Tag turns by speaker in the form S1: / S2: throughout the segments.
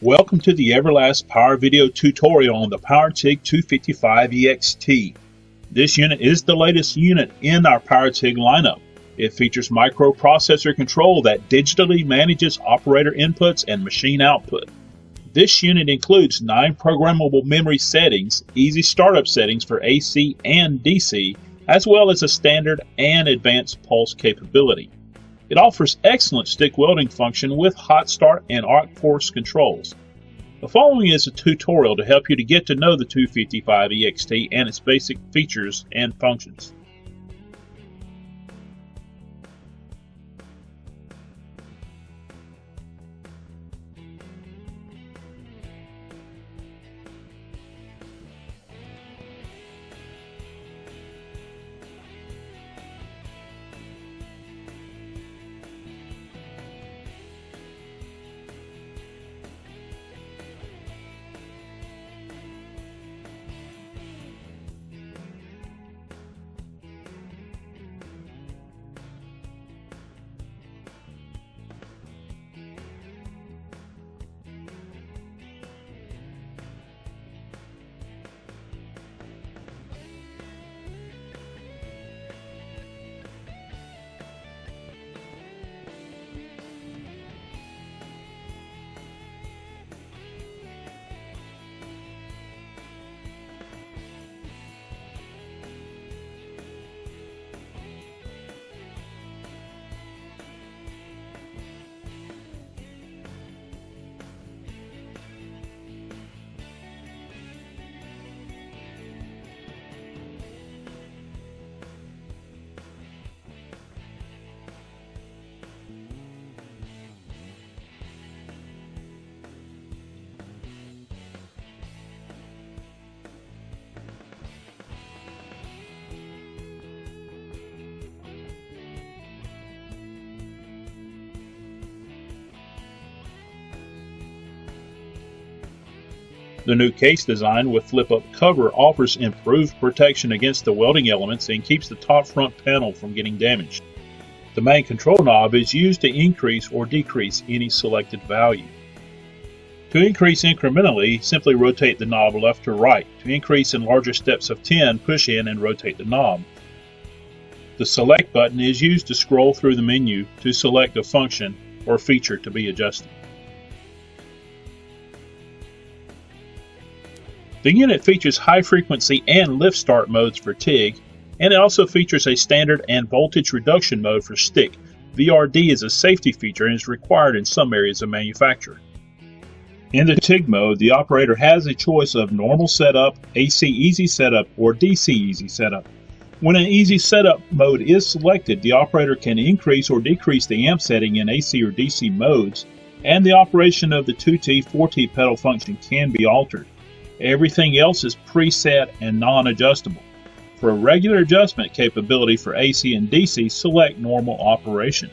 S1: Welcome to the Everlast Power Video tutorial on the PowerTIG 255 EXT. This unit is the latest unit in our PowerTIG lineup. It features microprocessor control that digitally manages operator inputs and machine output. This unit includes 9 programmable memory settings, easy startup settings for AC and DC, as well as a standard and advanced pulse capability. It offers excellent stick welding function with hot start and arc force controls. The following is a tutorial to help you to get to know the 255 EXT and its basic features and functions. The new case design with flip-up cover offers improved protection against the welding elements and keeps the top front panel from getting damaged. The main control knob is used to increase or decrease any selected value. To increase incrementally, simply rotate the knob left to right. To increase in larger steps of 10, push in and rotate the knob. The select button is used to scroll through the menu to select a function or feature to be adjusted. The unit features high frequency and lift start modes for TIG, and it also features a standard and voltage reduction mode for stick. VRD is a safety feature and is required in some areas of manufacture. In the TIG mode, the operator has a choice of normal setup, AC easy setup, or DC easy setup. When an easy setup mode is selected, the operator can increase or decrease the amp setting in AC or DC modes, and the operation of the 2T, 4T pedal function can be altered. Everything else is preset and non-adjustable. For a regular adjustment capability for AC and DC, select normal operation.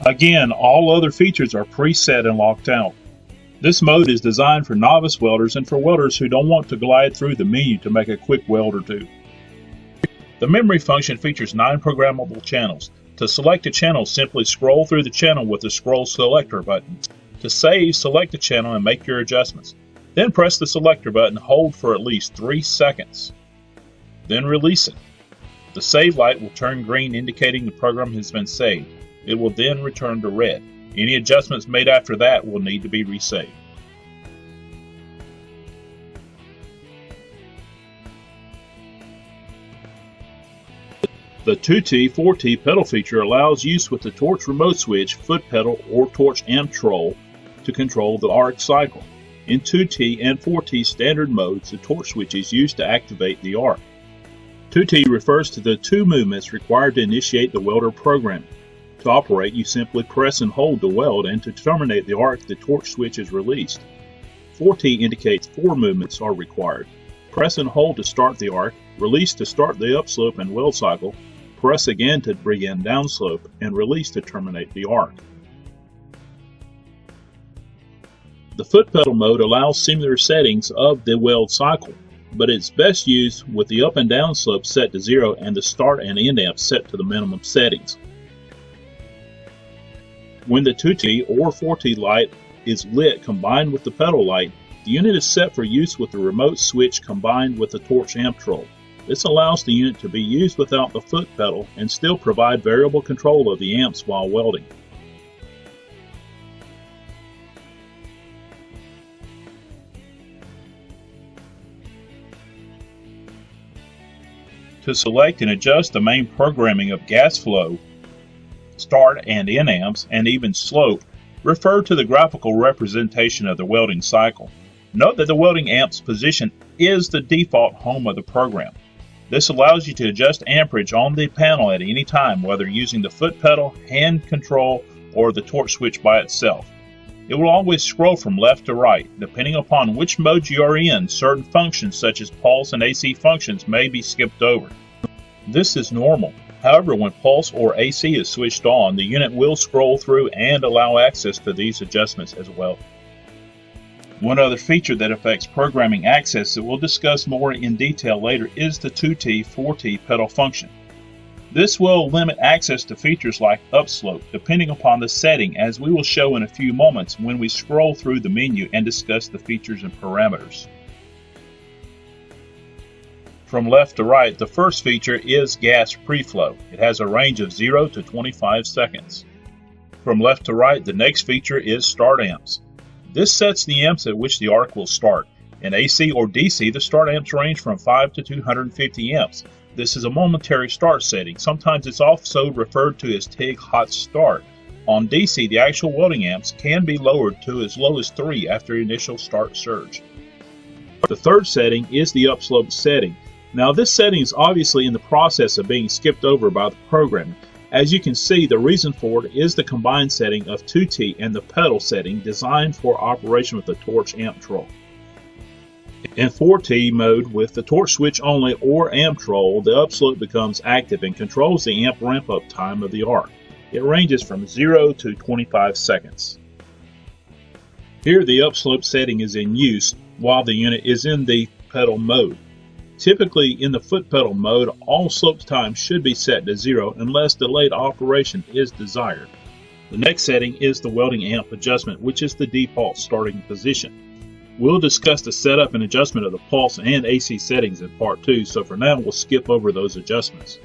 S1: Again, all other features are preset and locked out. This mode is designed for novice welders and for welders who don't want to glide through the menu to make a quick weld or two. The memory function features 9 programmable channels. To select a channel, simply scroll through the channel with the scroll selector button. To save, select the channel and make your adjustments. Then press the selector button, hold for at least 3 seconds. Then release it. The save light will turn green indicating the program has been saved. It will then return to red. Any adjustments made after that will need to be resaved. The 2T, 4T pedal feature allows use with the torch remote switch, foot pedal, or torch amp control to control the arc cycle. In 2T and 4T standard modes, the torch switch is used to activate the arc. 2T refers to the 2 movements required to initiate the welder program. To operate, you simply press and hold the weld, and to terminate the arc, the torch switch is released. 4T indicates 4 movements are required. Press and hold to start the arc, release to start the upslope and weld cycle, press again to begin downslope, and release to terminate the arc. The foot pedal mode allows similar settings of the weld cycle, but it's best used with the up and down slope set to 0 and the start and end amp set to the minimum settings. When the 2T or 4T light is lit combined with the pedal light, the unit is set for use with the remote switch combined with the torch amp control. This allows the unit to be used without the foot pedal and still provide variable control of the amps while welding. To select and adjust the main programming of gas flow, start and end amps, and even slope, refer to the graphical representation of the welding cycle. Note that the welding amp's position is the default home of the program. This allows you to adjust amperage on the panel at any time, whether using the foot pedal, hand control, or the torch switch by itself. It will always scroll from left to right. Depending upon which mode you are in, certain functions such as pulse and AC functions may be skipped over. This is normal. However, when pulse or AC is switched on, the unit will scroll through and allow access to these adjustments as well. One other feature that affects programming access that we'll discuss more in detail later is the 2T, 4T pedal function. This will limit access to features like upslope depending upon the setting, as we will show in a few moments when we scroll through the menu and discuss the features and parameters. From left to right, the first feature is gas preflow. It has a range of 0 to 25 seconds. From left to right, the next feature is start amps. This sets the amps at which the arc will start. In AC or DC, the start amps range from 5 to 250 amps. This is a momentary start setting. Sometimes it's also referred to as TIG hot start. On DC, the actual welding amps can be lowered to as low as 3 after initial start surge. The third setting is the upslope setting. Now, this setting is obviously in the process of being skipped over by the program. As you can see, the reason for it is the combined setting of 2T and the pedal setting designed for operation with the torch amp control. In 4T mode with the torch switch only or amp control, the upslope becomes active and controls the amp ramp up time of the arc. It ranges from 0 to 25 seconds. Here the upslope setting is in use while the unit is in the pedal mode. Typically, in the foot pedal mode, all slope time should be set to 0 unless delayed operation is desired. The next setting is the Welding Amp Adjustment, which is the default starting position. We'll discuss the setup and adjustment of the pulse and AC settings in Part 2, so for now we'll skip over those adjustments.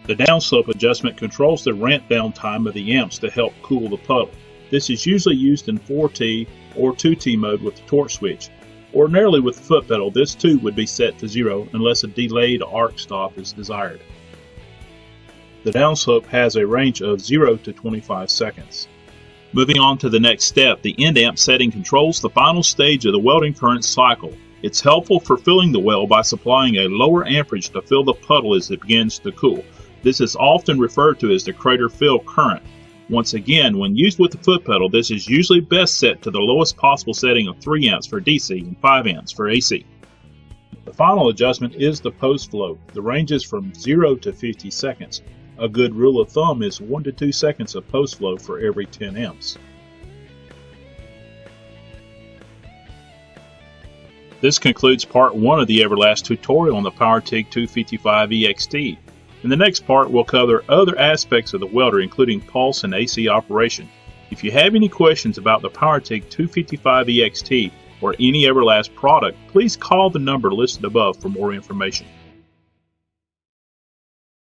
S1: The downslope adjustment controls the ramp down time of the amps to help cool the pedal. This is usually used in 4T or 2T mode with the torch switch. Ordinarily with the foot pedal, this too would be set to 0 unless a delayed arc stop is desired. The downslope has a range of 0 to 25 seconds. Moving on to the next step, the end amp setting controls the final stage of the welding current cycle. It's helpful for filling the weld by supplying a lower amperage to fill the puddle as it begins to cool. This is often referred to as the crater fill current. Once again, when used with the foot pedal, this is usually best set to the lowest possible setting of 3 amps for DC and 5 amps for AC. The final adjustment is the post flow. The range is from 0 to 50 seconds. A good rule of thumb is 1 to 2 seconds of post flow for every 10 amps. This concludes part 1 of the Everlast tutorial on the PowerTIG 255 EXT. In the next part, we'll cover other aspects of the welder, including pulse and AC operation. If you have any questions about the PowerTIG 255 EXT or any Everlast product, please call the number listed above for more information.